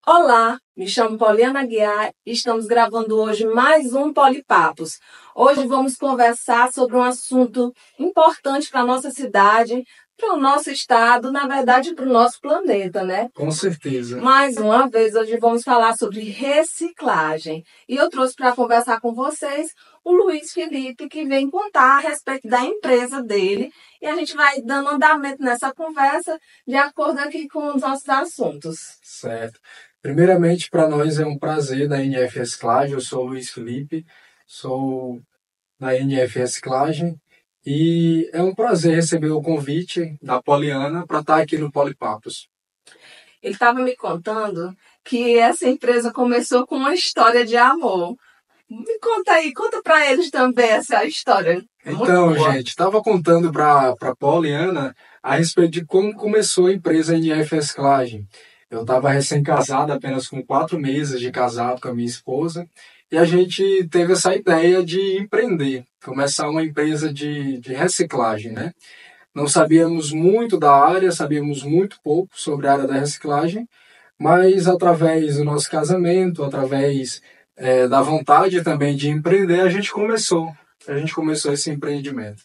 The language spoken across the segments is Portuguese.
Olá, me chamo Poliana Guiar e estamos gravando hoje mais um Polipapos. Hoje vamos conversar sobre um assunto importante para a nossa cidade, para o nosso estado, na verdade para o nosso planeta, né? Com certeza. Mais uma vez, hoje vamos falar sobre reciclagem. E eu trouxe para conversar com vocês o Luiz Felipe, que vem contar a respeito da empresa dele. E a gente vai dando andamento nessa conversa de acordo aqui com os nossos assuntos. Certo. Primeiramente, para nós é um prazer da NF Reciclagem. Eu sou o Luiz Felipe, sou da NF Reciclagem e é um prazer receber o convite da Poliana para estar aqui no Polipapos. Ele estava me contando que essa empresa começou com uma história de amor. Me conta aí, conta para eles também essa história. Então, gente, estava contando para a Poliana a respeito de como começou a empresa NF Reciclagem. Eu estava recém-casado, apenas com 4 meses de casado com a minha esposa, e a gente teve essa ideia de empreender, começar uma empresa de reciclagem, né? Não sabíamos muito da área, sabíamos muito pouco sobre a área da reciclagem, mas através do nosso casamento, através da vontade também de empreender, a gente começou esse empreendimento.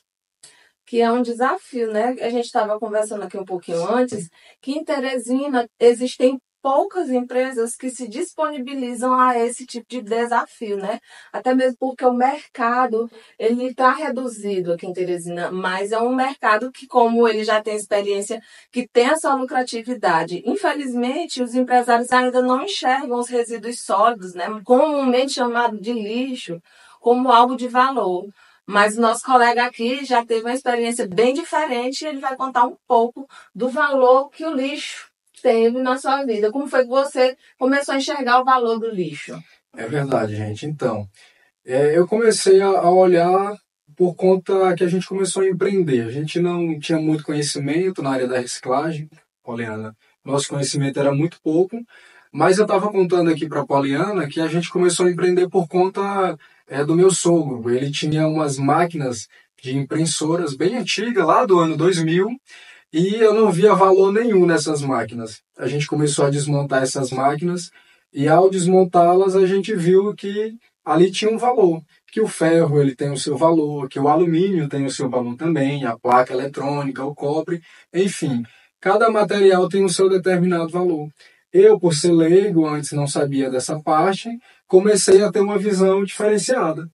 Que é um desafio, né? A gente estava conversando aqui um pouquinho antes, que em Teresina existem poucas empresas que se disponibilizam a esse tipo de desafio, né? Até mesmo porque o mercado, ele está reduzido aqui em Teresina, mas é um mercado que, como ele já tem experiência, que tem a sua lucratividade. Infelizmente, os empresários ainda não enxergam os resíduos sólidos, né? Comumente chamado de lixo, como algo de valor. Mas o nosso colega aqui já teve uma experiência bem diferente e ele vai contar um pouco do valor que o lixo teve na sua vida. Como foi que você começou a enxergar o valor do lixo? É verdade, gente. Então, eu comecei a olhar por conta que a gente começou a empreender. A gente não tinha muito conhecimento na área da reciclagem, Poliana. Nosso conhecimento era muito pouco, mas eu estava contando aqui para a Poliana que a gente começou a empreender por conta do meu sogro. Ele tinha umas máquinas de impressoras bem antigas, lá do ano 2000, e eu não via valor nenhum nessas máquinas. A gente começou a desmontar essas máquinas e ao desmontá-las a gente viu que ali tinha um valor, que o ferro ele tem o seu valor, que o alumínio tem o seu valor também, a placa eletrônica, o cobre, enfim, cada material tem o seu determinado valor. Eu, por ser leigo, antes não sabia dessa parte, comecei a ter uma visão diferenciada.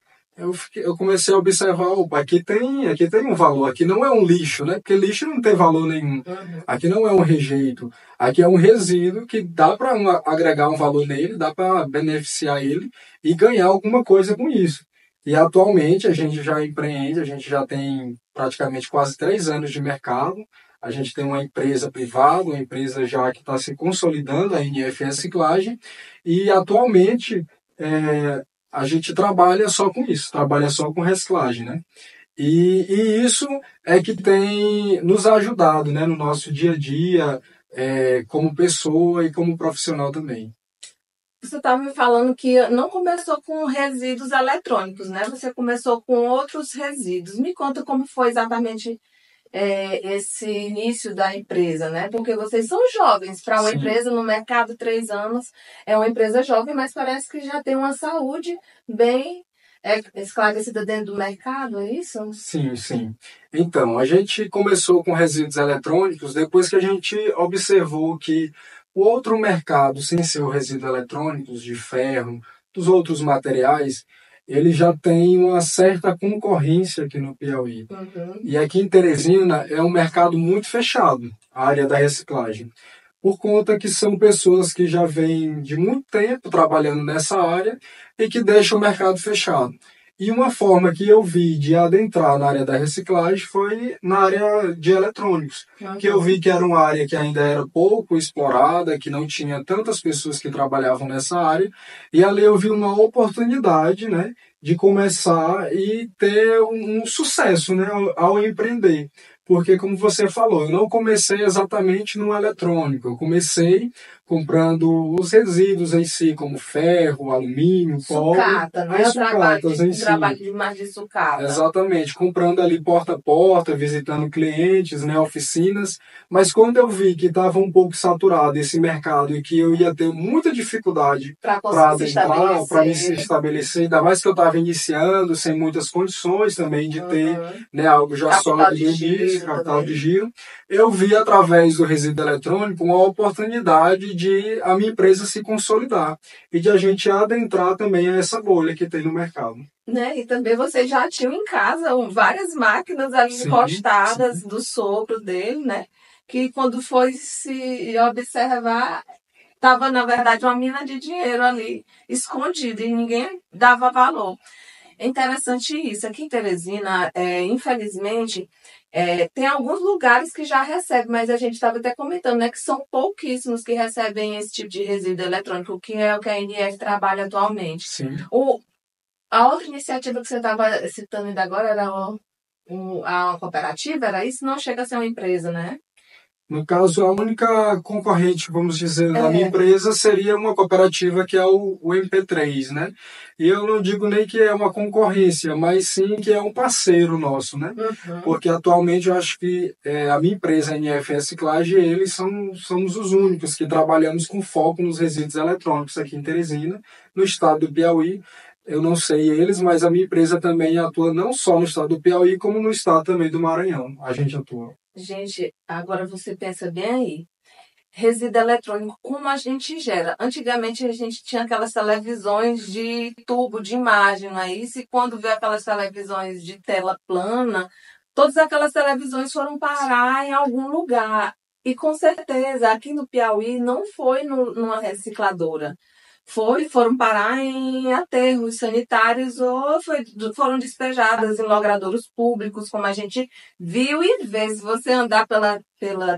Eu comecei a observar, opa, aqui tem um valor, aqui não é um lixo, né? Porque lixo não tem valor nenhum. Aqui não é um rejeito, aqui é um resíduo que dá para agregar um valor nele, dá para beneficiar ele e ganhar alguma coisa com isso. E atualmente a gente já empreende, a gente já tem praticamente quase 3 anos de mercado, a gente tem uma empresa privada, uma empresa já que está se consolidando, a NF Reciclagem, e atualmente a gente trabalha só com isso, trabalha só com reciclagem, né? E isso é que tem nos ajudado, né, no nosso dia a dia, como pessoa e como profissional também. Você estava me falando que não começou com resíduos eletrônicos, né? Você começou com outros resíduos. Me conta como foi exatamente esse início da empresa, né? Porque vocês são jovens. Para uma empresa no mercado, 3 anos, é uma empresa jovem, mas parece que já tem uma saúde bem esclarecida dentro do mercado, é isso? Sim, sim. Então, a gente começou com resíduos eletrônicos depois que a gente observou que o outro mercado, sem ser o resíduos eletrônicos, de ferro, dos outros materiais, ele já tem uma certa concorrência aqui no Piauí. E aqui em Teresina é um mercado muito fechado, a área da reciclagem, por conta que são pessoas que já vêm de muito tempo trabalhando nessa área e que deixam o mercado fechado. E uma forma que eu vi de adentrar na área da reciclagem foi na área de eletrônicos, que eu vi que era uma área que ainda era pouco explorada, que não tinha tantas pessoas que trabalhavam nessa área, e ali eu vi uma oportunidade, né, de começar e ter um sucesso, né, ao empreender. porque, como você falou, eu não comecei exatamente no eletrônico. Eu comecei comprando os resíduos em si, como ferro, alumínio, cobre, Sucata, né? as sucatas em O trabalho si. de mais de sucata. Exatamente, comprando ali porta a porta, visitando clientes, né, oficinas. Mas quando eu vi que estava um pouco saturado esse mercado e que eu ia ter muita dificuldade Para para conseguir se adentrar, para me se estabelecer. estabelecer, ainda mais que eu estava iniciando, sem muitas condições também de ter, Uhum. né, algo já Capital sólido de no início, giro capital de também. giro, eu vi através do resíduo eletrônico uma oportunidade de a minha empresa se consolidar e de a gente adentrar também essa bolha que tem no mercado. Né? E também vocês já tinham em casa várias máquinas ali Sim, encostadas sim. do sopro dele, né? Que quando foi se observar, estava, na verdade, uma mina de dinheiro ali, escondida, e ninguém dava valor. É interessante isso. Aqui em Teresina, infelizmente, tem alguns lugares que já recebem, mas a gente estava até comentando, né, que são pouquíssimos que recebem esse tipo de resíduo eletrônico, que é o que a NF trabalha atualmente. Sim. A outra iniciativa que você estava citando ainda agora era a cooperativa, era isso? Não chega a ser uma empresa, né? No caso, a única concorrente, vamos dizer, da minha É. empresa seria uma cooperativa que é o MP3, né? E eu não digo nem que é uma concorrência, mas sim que é um parceiro nosso, né? Uhum. Porque atualmente eu acho que a minha empresa, a NF Reciclagem, eles somos os únicos que trabalhamos com foco nos resíduos eletrônicos aqui em Teresina, no estado do Piauí. Eu não sei eles, mas a minha empresa também atua não só no estado do Piauí, como no estado também do Maranhão. A gente atua. Gente, agora você pensa bem aí. Resíduo eletrônico, como a gente gera? Antigamente a gente tinha aquelas televisões de tubo de imagem, não é isso? E quando veio aquelas televisões de tela plana, todas aquelas televisões foram parar em algum lugar. E com certeza, aqui no Piauí não foi numa recicladora. Foram parar em aterros sanitários ou foram despejadas em logradouros públicos, como a gente viu e vê. Se você andar pela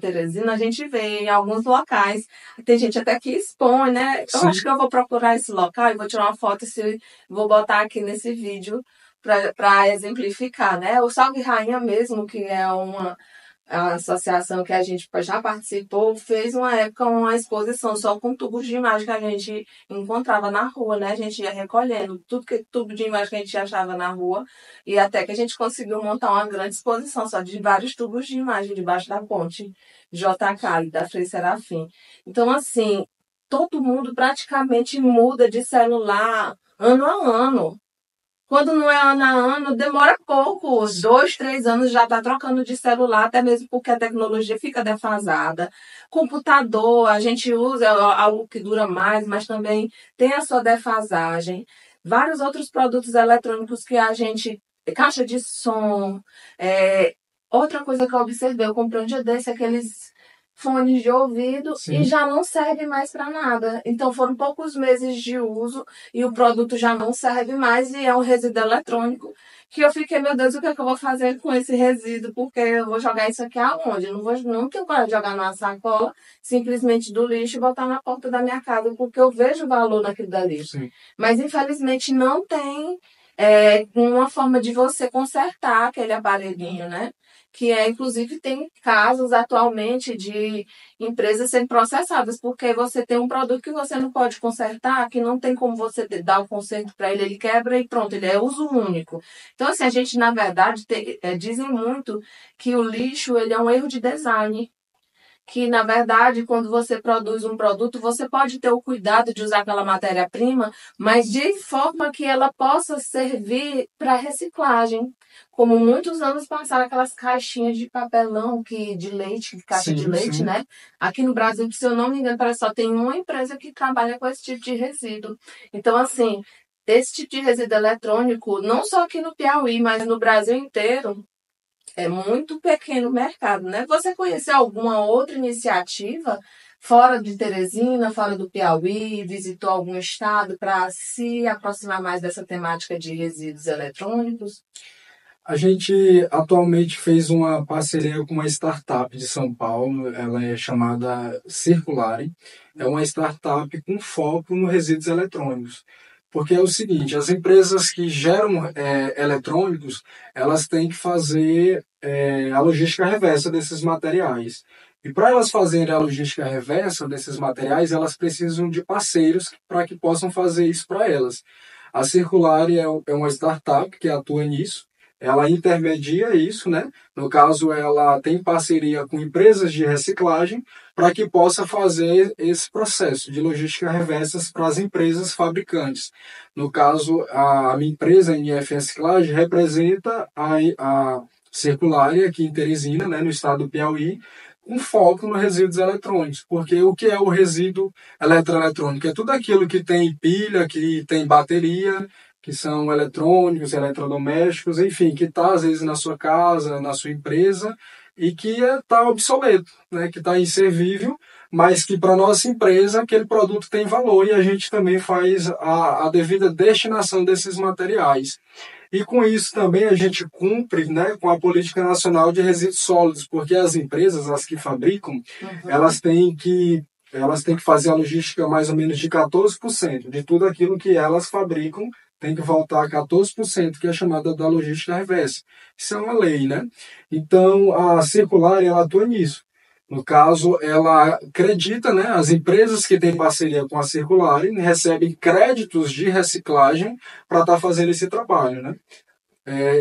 Teresina, a gente vê em alguns locais. Tem gente até que expõe, né? Eu acho Sim. que eu vou procurar esse local e vou tirar uma foto e vou botar aqui nesse vídeo para exemplificar, né? O Salve Rainha mesmo, que é a associação que a gente já participou, fez uma época uma exposição só com tubos de imagem que a gente encontrava na rua, né? A gente ia recolhendo tudo que tubo de imagem que a gente achava na rua e até que a gente conseguiu montar uma grande exposição só de vários tubos de imagem debaixo da ponte JK, da Frei Serafim. Então, assim, todo mundo praticamente muda de celular ano a ano. Quando não é ano a ano, demora pouco, 2, 3 anos já está trocando de celular, até mesmo porque a tecnologia fica defasada. Computador, a gente usa algo que dura mais, mas também tem a sua defasagem. Vários outros produtos eletrônicos que a gente. Caixa de som. é, Outra coisa que eu observei, eu comprei um dia desse, aqueles fones de ouvido e Sim. já não serve mais para nada. Então foram poucos meses de uso e o produto já não serve mais e é um resíduo eletrônico. Que eu fiquei, meu Deus, o que é que eu vou fazer com esse resíduo? Porque eu vou jogar isso aqui aonde? Eu não tenho coragem de jogar numa sacola, simplesmente do lixo e botar na porta da minha casa, porque eu vejo o valor naquilo dali. Sim. Mas infelizmente não tem uma forma de você consertar aquele aparelhinho, né? Que inclusive, tem casos atualmente de empresas sendo processadas, porque você tem um produto que você não pode consertar, que não tem como você dar o conserto para ele, ele quebra e pronto, ele é uso único. Então, assim, a gente, na verdade, dizem muito que o lixo ele é um erro de design. Que, na verdade, quando você produz um produto, você pode ter o cuidado de usar aquela matéria-prima, mas de forma que ela possa servir para reciclagem. Como muitos anos passaram aquelas caixinhas de papelão de leite, caixa de Sim, leite, sim. né? Aqui no Brasil, se eu não me engano, parece que só tem uma empresa que trabalha com esse tipo de resíduo. Então, assim, esse tipo de resíduo eletrônico, não só aqui no Piauí, mas no Brasil inteiro, é muito pequeno o mercado, né? Você conheceu alguma outra iniciativa fora de Teresina, fora do Piauí, visitou algum estado para se aproximar mais dessa temática de resíduos eletrônicos? A gente atualmente fez uma parceria com uma startup de São Paulo, ela é chamada Circulare. É uma startup com foco nos resíduos eletrônicos. Porque é o seguinte, as empresas que geram eletrônicos, elas têm que fazer a logística reversa desses materiais. E para elas fazerem a logística reversa desses materiais, elas precisam de parceiros para que possam fazer isso para elas. A Circulare é uma startup que atua nisso, ela intermedia isso, né? No caso, ela tem parceria com empresas de reciclagem para que possa fazer esse processo de logística reversas para as empresas fabricantes. No caso, a minha empresa, a NF Reciclagem, representa a Circulare aqui em Teresina, né, no estado do Piauí, com foco nos resíduos eletrônicos, porque o que é o resíduo eletroeletrônico? É tudo aquilo que tem pilha, que tem bateria, que são eletrônicos, eletrodomésticos, enfim, que está às vezes na sua casa, na sua empresa, e que está obsoleto, né? Que está inservível, mas que para a nossa empresa aquele produto tem valor e a gente também faz a devida destinação desses materiais. E com isso também a gente cumpre, né, com a Política Nacional de Resíduos Sólidos, porque as empresas, as que fabricam, elas têm que fazer a logística mais ou menos de 14% de tudo aquilo que elas fabricam, tem que voltar a 14%, que é chamada da logística reversa. Isso é uma lei, né? Então, a Circular, ela atua nisso. No caso, ela acredita, né, as empresas que têm parceria com a Circular recebem créditos de reciclagem para estar fazendo esse trabalho, né?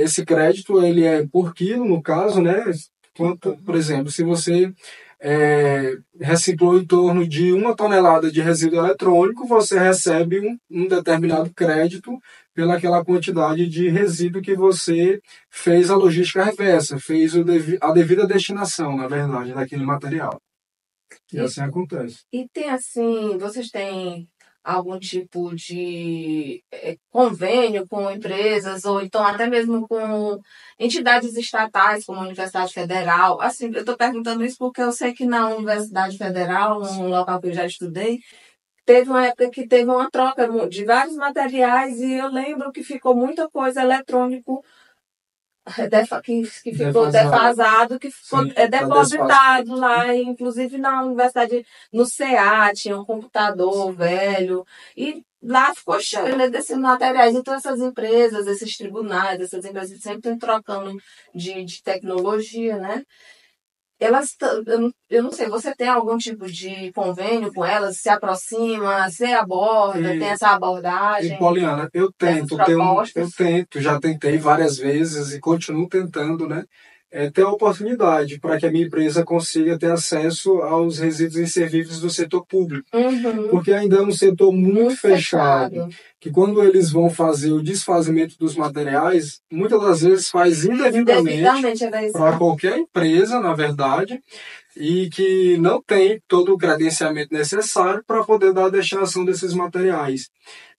Esse crédito ele é por quilo, no caso, né? Quanto, por exemplo, se você reciclou em torno de 1 tonelada de resíduo eletrônico, você recebe um determinado crédito pelaquela quantidade de resíduo que você fez a logística reversa, fez a devida destinação, na verdade, daquele material. E assim acontece. E tem assim, vocês têm algum tipo de convênio com empresas, ou então até mesmo com entidades estatais, como a Universidade Federal? Assim, eu estou perguntando isso porque eu sei que na Universidade Federal, num local que eu já estudei, teve uma época que teve uma troca de vários materiais e eu lembro que ficou muita coisa eletrônico que ficou defasado, que ficou depositado lá, inclusive na universidade, no CA, tinha um computador velho, e lá ficou cheio, né, desses materiais. Então, essas empresas, esses tribunais, essas empresas sempre estão trocando de tecnologia, né? Elas, eu não sei, você tem algum tipo de convênio com elas? Se aproxima, se aborda, tem essa abordagem? Poliana, eu tento, já tentei várias vezes e continuo tentando, né? Ter a oportunidade para que a minha empresa consiga ter acesso aos resíduos inservíveis do setor público. Porque ainda é um setor muito fechado, que quando eles vão fazer o desfazimento dos materiais, muitas das vezes faz indevidamente para qualquer empresa, na verdade, e que não tem todo o credenciamento necessário para poder dar a destinação desses materiais.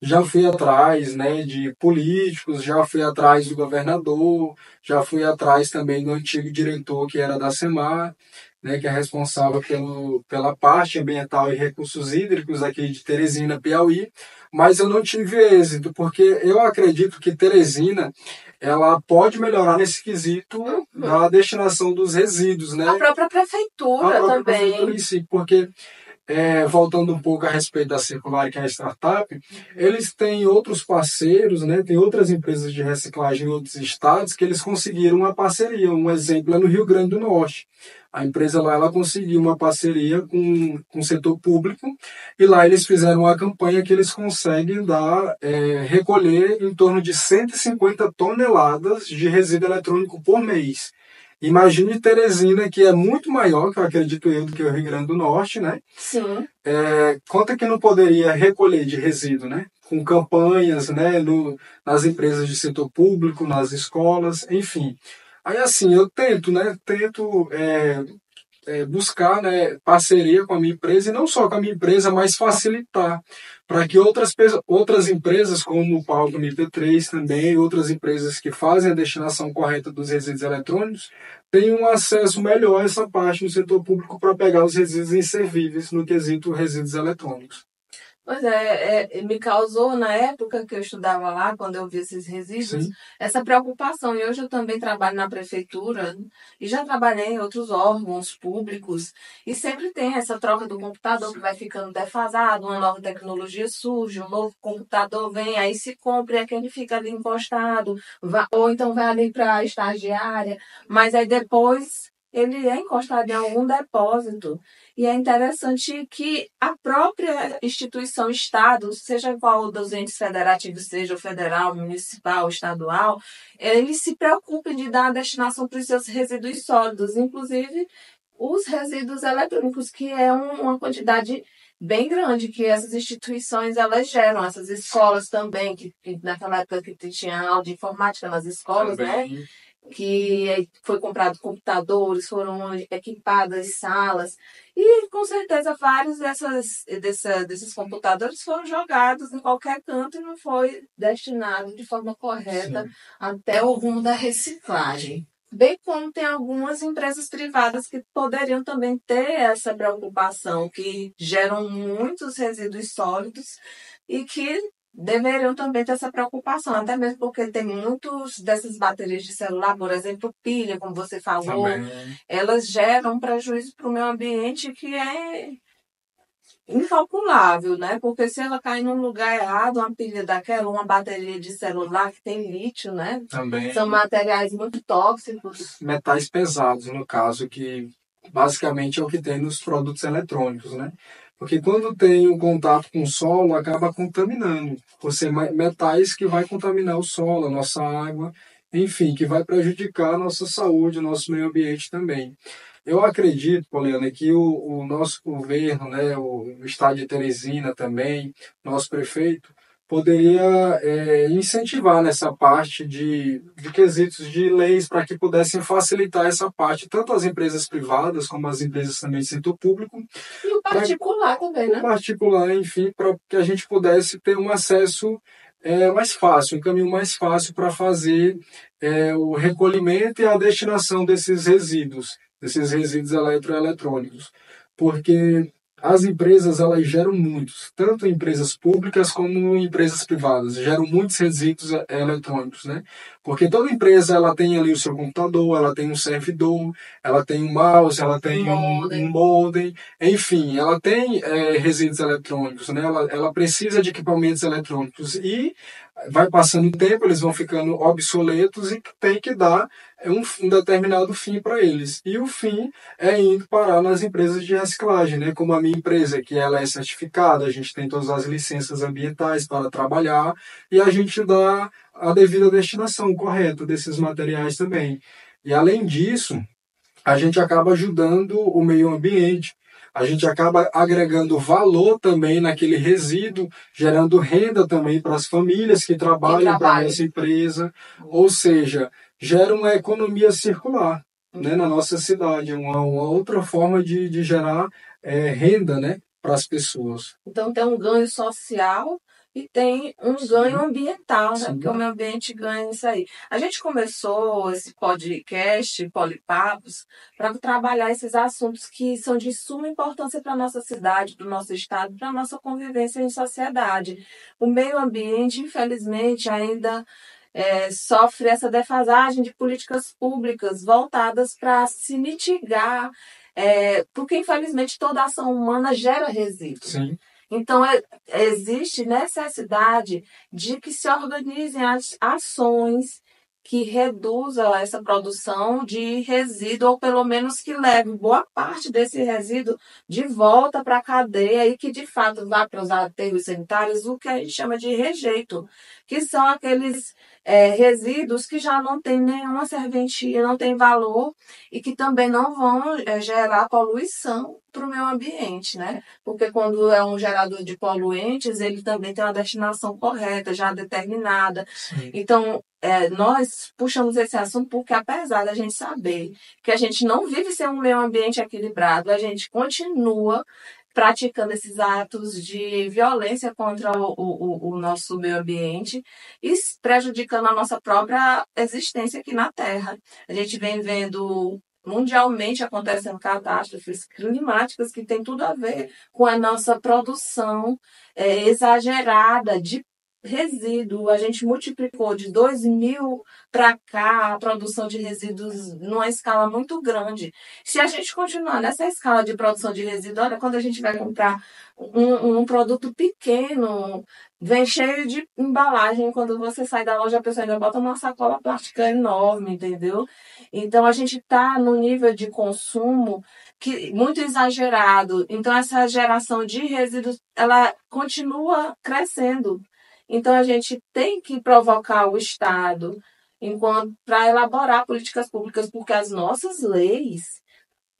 Já fui atrás, né, de políticos, já fui atrás do governador, já fui atrás também do antigo diretor que era da SEMAR, né, que é responsável pela parte ambiental e recursos hídricos aqui de Teresina, Piauí, mas eu não tive êxito, porque eu acredito que Teresina ela pode melhorar nesse quesito da destinação dos resíduos, né? A própria prefeitura também. Prefeitura em si, porque voltando um pouco a respeito da Circular, que é a startup, eles têm outros parceiros, né? Tem outras empresas de reciclagem em outros estados que eles conseguiram uma parceria. Um exemplo é no Rio Grande do Norte. A empresa lá ela conseguiu uma parceria com o setor público e lá eles fizeram uma campanha que eles conseguem recolher em torno de 150 toneladas de resíduo eletrônico por mês. Imagine Teresina, que é muito maior, que eu acredito eu, do que o Rio Grande do Norte, né? Sim. Quanto que não poderia recolher de resíduo, né? Com campanhas, né? Nas empresas de setor público, nas escolas, enfim. Aí assim, eu tento, né? Buscar, né, parceria com a minha empresa, e não só com a minha empresa, mas facilitar para que outras empresas, como o Paulo MP3 também, outras empresas que fazem a destinação correta dos resíduos eletrônicos, tenham um acesso melhor a essa parte no setor público para pegar os resíduos inservíveis no quesito resíduos eletrônicos. Pois é, me causou, na época que eu estudava lá, quando eu vi esses resíduos, Sim, essa preocupação. E hoje eu também trabalho na prefeitura e já trabalhei em outros órgãos públicos. E sempre tem essa troca do computador que vai ficando defasado, uma nova tecnologia surge, um novo computador vem, aí se compra e aquele fica ali encostado, ou então vai ali para a estagiária, mas aí depois ele é encostado em algum depósito. E é interessante que a própria instituição Estado, seja qual dos entes federativos, seja o federal, municipal, estadual, eles se preocupem de dar a destinação para os seus resíduos sólidos, inclusive os resíduos eletrônicos, que é uma quantidade bem grande que essas instituições elas geram, essas escolas também, que naquela época que tinha aula de informática nas escolas, né? também. Que foi comprado computadores, foram equipadas salas, e com certeza vários desses computadores foram jogados em qualquer canto e não foi destinado de forma correta Sim. até o rumo da reciclagem. Bem como tem algumas empresas privadas que poderiam também ter essa preocupação, que geram muitos resíduos sólidos e que deveriam também ter essa preocupação, até mesmo porque tem muitos dessas baterias de celular, por exemplo, pilha, como você falou, Também. elas geram um prejuízo para o meio ambiente que é incalculável, né? Porque se ela cair num lugar errado, uma pilha daquela, uma bateria de celular que tem lítio, né? São Também materiais muito tóxicos. metais pesados, no caso, que basicamente é o que tem nos produtos eletrônicos, né? Porque quando tem o contato com o solo, acaba contaminando. Por ser metais que vai contaminar o solo, a nossa água, enfim, que vai prejudicar a nossa saúde, o nosso meio ambiente também. Eu acredito, Poliana, que o nosso governo, né, o estado de Teresina também, nosso prefeito, poderia incentivar nessa parte de quesitos de leis para que pudessem facilitar essa parte, tanto as empresas privadas como as empresas também do setor público, E o para particular também, o né? particular, enfim, para que a gente pudesse ter um acesso mais fácil, um caminho mais fácil para fazer o recolhimento e a destinação desses resíduos eletroeletrônicos. Porque as empresas, elas geram muitos, tanto empresas públicas como empresas privadas, geram muitos resíduos eletrônicos, né? Porque toda empresa, ela tem ali o seu computador, ela tem um servidor, ela tem um mouse, ela tem um Modem. modem, enfim, ela tem resíduos eletrônicos, né? Ela precisa de equipamentos eletrônicos e vai passando o tempo, eles vão ficando obsoletos e tem que dar um determinado fim para eles. E o fim é indo parar nas empresas de reciclagem, né? Como a minha empresa, que ela é certificada, a gente tem todas as licenças ambientais para trabalhar e a gente dá a devida destinação correta desses materiais também. E além disso, a gente acaba ajudando o meio ambiente, a gente acaba agregando valor também naquele resíduo, gerando renda também para as famílias que Quem trabalham para a trabalha. nossa empresa, ou seja, gera uma economia circular, né, na nossa cidade, uma outra forma de gerar renda, né, para as pessoas. Então tem um ganho social e tem um ganho Sim, ambiental, né? Porque sim, o meio ambiente ganha isso aí. A gente começou esse podcast, Polipapos, para trabalhar esses assuntos que são de suma importância para a nossa cidade, para o nosso estado, para a nossa convivência em sociedade. O meio ambiente, infelizmente, ainda sofre essa defasagem de políticas públicas voltadas para se mitigar, porque infelizmente toda ação humana gera resíduo. sim, Então, existe necessidade de que se organizem as ações que reduzam essa produção de resíduo, ou pelo menos que leve boa parte desse resíduo de volta para a cadeia e que, de fato, vá para os aterros sanitários, o que a gente chama de rejeito, que são aqueles resíduos que já não têm nenhuma serventia, não têm valor e que também não vão gerar poluição para o meio ambiente, né? Porque quando é um gerador de poluentes, ele também tem uma destinação correta, já determinada. sim. Então, nós puxamos esse assunto porque, apesar da gente saber que a gente não vive sem um meio ambiente equilibrado, a gente continua praticando esses atos de violência contra o nosso meio ambiente e prejudicando a nossa própria existência aqui na Terra. A gente vem vendo mundialmente acontecendo catástrofes climáticas que tem tudo a ver com a nossa produção exagerada de resíduo. A gente multiplicou de 2000 para cá a produção de resíduos numa escala muito grande. Se a gente continuar nessa escala de produção de resíduo, olha, quando a gente vai comprar um produto pequeno, vem cheio de embalagem, quando você sai da loja, a pessoa ainda bota uma sacola plástica enorme, entendeu? Então, a gente está no nível de consumo muito exagerado. Então, essa geração de resíduos, ela continua crescendo. Então, a gente tem que provocar o Estado para elaborar políticas públicas, porque as nossas leis,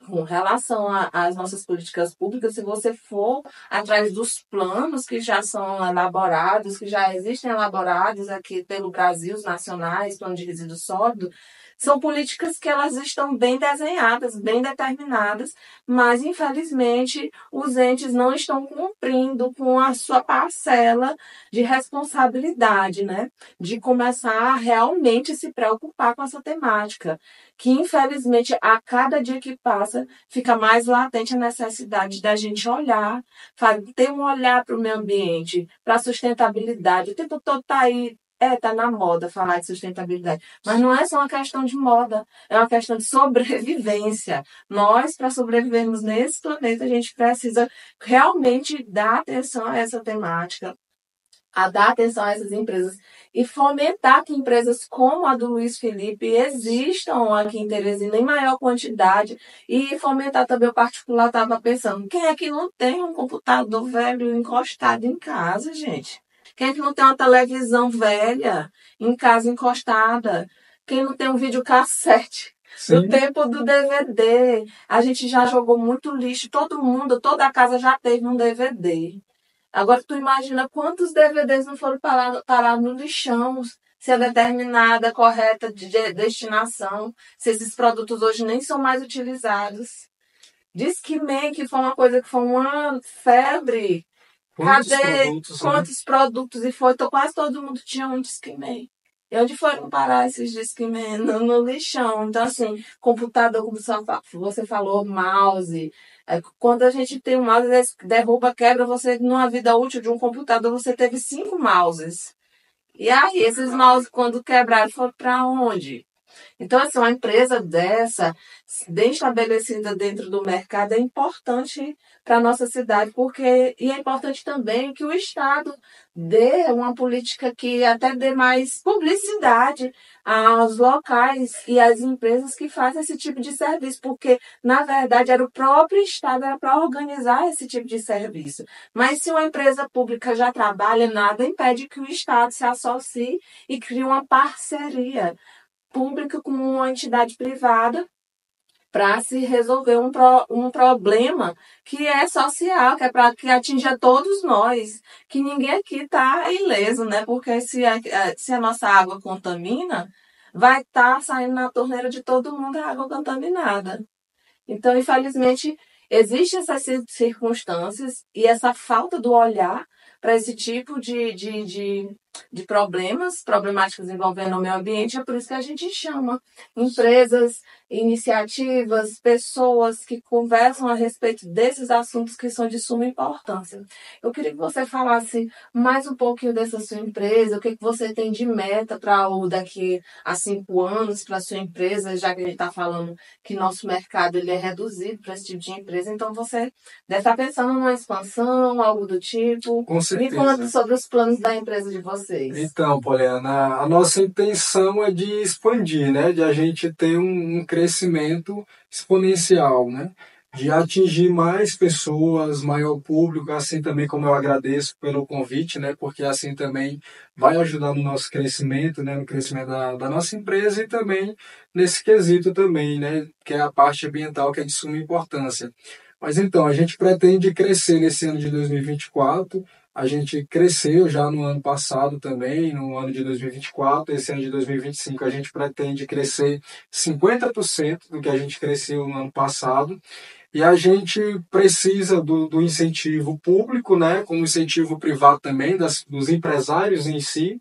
com relação às nossas políticas públicas, se você for atrás dos planos que já são elaborados, que já existem elaborados aqui pelo Brasil, os nacionais, plano de resíduo sólido, são políticas que elas estão bem desenhadas, bem determinadas, mas infelizmente os entes não estão cumprindo com a sua parcela de responsabilidade, né? De começar a realmente se preocupar com essa temática, que infelizmente a cada dia que passa fica mais latente a necessidade da gente olhar, ter um olhar para o meio ambiente, para a sustentabilidade. O tempo todo está aí, tá na moda falar de sustentabilidade, mas não é só uma questão de moda, é uma questão de sobrevivência. Nós, para sobrevivermos nesse planeta, a gente precisa realmente dar atenção a essa temática, a dar atenção a essas empresas e fomentar que empresas como a do Luiz Felipe existam aqui em Teresina em maior quantidade e fomentar também o particular. Estava pensando, quem é que não tem um computador velho encostado em casa, gente? Quem é que não tem uma televisão velha em casa encostada? Quem não tem um videocassete? No tempo do DVD, a gente já jogou muito lixo. Todo mundo, toda a casa já teve um DVD. Agora, tu imagina quantos DVDs não foram parar no lixão, se a determinada correta de destinação, se esses produtos hoje nem são mais utilizados. Discman, que foi uma coisa que foi uma febre. Quantos produtos? E quase todo mundo tinha um Discman. E onde foram parar esses Discman? No lixão. Então, assim, computador, como você falou, mouse. Quando a gente tem um mouse, derruba, quebra, você, numa vida útil de um computador, você teve 5 mouses. E aí, esses mouses, quando quebraram, foram para onde? Então, assim, uma empresa dessa, bem estabelecida dentro do mercado, é importante para a nossa cidade, e é importante também que o Estado dê uma política que até dê mais publicidade aos locais e às empresas que fazem esse tipo de serviço, porque, na verdade, era o próprio Estado para organizar esse tipo de serviço. Mas se uma empresa pública já trabalha, nada impede que o Estado se associe e crie uma parceria pública com uma entidade privada para se resolver um problema que é social, que é para que atinja todos nós, que ninguém aqui está ileso, né? Porque se a nossa água contamina, vai estar saindo na torneira de todo mundo a água contaminada. Então, infelizmente, existem essas circunstâncias e essa falta do olhar para esse tipo de problemáticas envolvendo o meio ambiente. É por isso que a gente chama empresas, iniciativas, pessoas que conversam a respeito desses assuntos que são de suma importância. Eu queria que você falasse mais um pouquinho dessa sua empresa, o que você tem de meta para daqui a 5 anos para a sua empresa, já que a gente está falando que nosso mercado ele é reduzido para esse tipo de empresa, então você deve estar pensando numa expansão, algo do tipo. Com certeza. Me conta sobre os planos da empresa de vocês. Então, Poliana, a nossa intenção é de expandir, né? De a gente ter um crescimento exponencial, né? De atingir mais pessoas, maior público, assim também como eu agradeço pelo convite, né? Porque assim também vai ajudar no nosso crescimento, né? No crescimento da nossa empresa e também nesse quesito também, né? Que é a parte ambiental que é de suma importância. Mas então, a gente pretende crescer nesse ano de 2024. A gente cresceu já no ano passado também, no ano de 2024. Esse ano de 2025 a gente pretende crescer 50% do que a gente cresceu no ano passado. E a gente precisa do incentivo público, né, como incentivo privado também, dos empresários em si,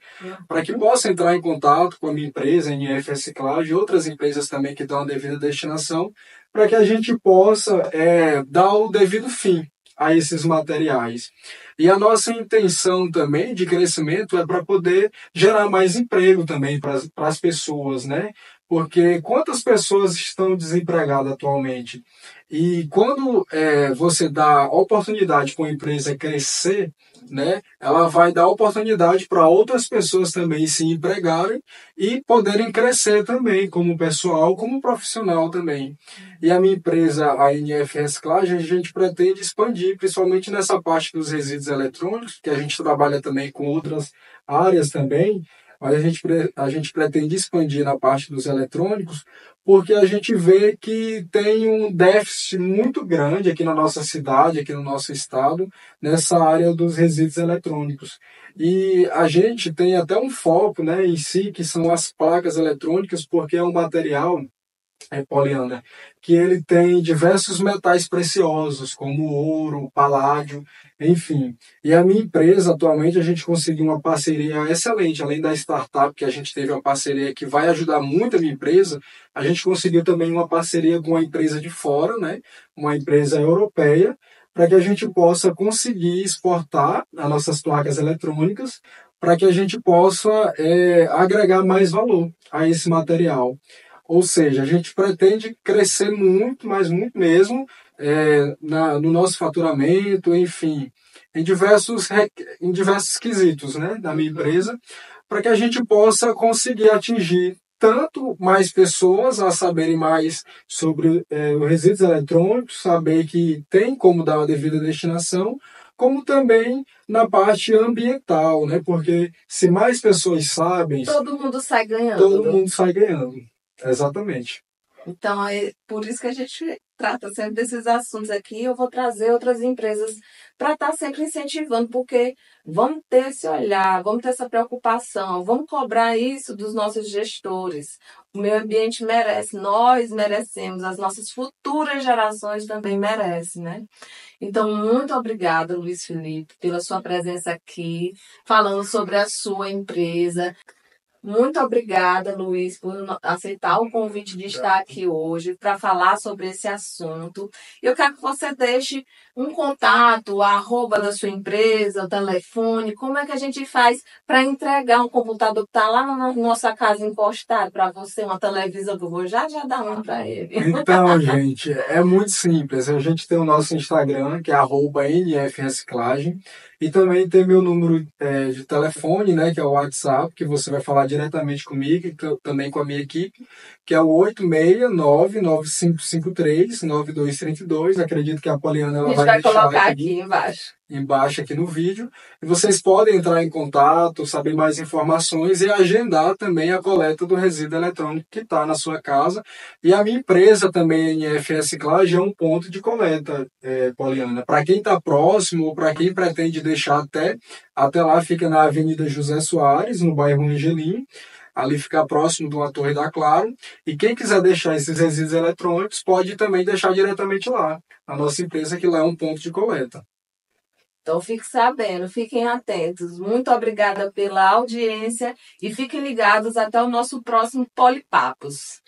para que possa entrar em contato com a minha empresa, a NF Reciclagem, e outras empresas também que dão a devida destinação, para que a gente possa dar o devido fim a esses materiais. E a nossa intenção também de crescimento é para poder gerar mais emprego também para as pessoas, né? Porque quantas pessoas estão desempregadas atualmente? E quando você dá oportunidade para uma empresa crescer, né, ela vai dar oportunidade para outras pessoas também se empregarem e poderem crescer também, como pessoal, como profissional também. E a minha empresa, a NF Reciclagem, a gente pretende expandir, principalmente nessa parte dos resíduos eletrônicos, que a gente trabalha também com outras áreas também, mas a gente pretende expandir na parte dos eletrônicos, porque a gente vê que tem um déficit muito grande aqui na nossa cidade, aqui no nosso estado, nessa área dos resíduos eletrônicos. E a gente tem até um foco, né, em si, que são as placas eletrônicas, porque é um material, Poliana, que ele tem diversos metais preciosos, como ouro, paládio, enfim. E a minha empresa, atualmente, a gente conseguiu uma parceria excelente, além da startup, que a gente teve uma parceria que vai ajudar muito a minha empresa, a gente conseguiu também uma parceria com uma empresa de fora, né, uma empresa europeia, para que a gente possa conseguir exportar as nossas placas eletrônicas, para que a gente possa agregar mais valor a esse material. Ou seja, a gente pretende crescer muito, mas muito mesmo, no nosso faturamento, enfim, em diversos quesitos, né, da minha empresa, para que a gente possa conseguir atingir tanto mais pessoas a saberem mais sobre os resíduos eletrônicos, saber que tem como dar uma devida destinação, como também na parte ambiental, né? Porque se mais pessoas sabem, Todo mundo sai todo ganhando. mundo sai ganhando. Exatamente. Então, é por isso que a gente trata sempre desses assuntos aqui. Eu vou trazer outras empresas para estar sempre incentivando, porque vamos ter esse olhar, vamos ter essa preocupação, vamos cobrar isso dos nossos gestores. O meio ambiente merece, nós merecemos, as nossas futuras gerações também merecem, né? Então, muito obrigada, Luiz Felipe, pela sua presença aqui, falando sobre a sua empresa. Muito obrigada, Luiz, por aceitar o convite de estar aqui hoje para falar sobre esse assunto. Eu quero que você deixe um contato, a arroba da sua empresa, o telefone, como é que a gente faz para entregar um computador que está lá na nossa casa encostado para você, uma televisão que eu vou já dar um para ele. Então, gente, é muito simples. A gente tem o nosso Instagram, que é @nfreciclagem, e também tem meu número de telefone, né, que é o WhatsApp, que você vai falar diretamente comigo e também com a minha equipe, que é o 869-9553-9232. Acredito que a Poliana A ela gente vai vai deixar colocar aqui aqui embaixo. embaixo aqui no vídeo. E vocês podem entrar em contato, saber mais informações e agendar também a coleta do resíduo eletrônico que está na sua casa. E a minha empresa também, NF Reciclagem, é um ponto de coleta, Poliana. Para quem está próximo ou para quem pretende deixar até lá, fica na Avenida José Soares, no bairro Angelim. Ali fica próximo de uma torre da Claro. E quem quiser deixar esses resíduos eletrônicos pode também deixar diretamente lá. A nossa empresa que lá é um ponto de coleta. Então, fique sabendo, fiquem atentos. Muito obrigada pela audiência e fiquem ligados até o nosso próximo Polipapos.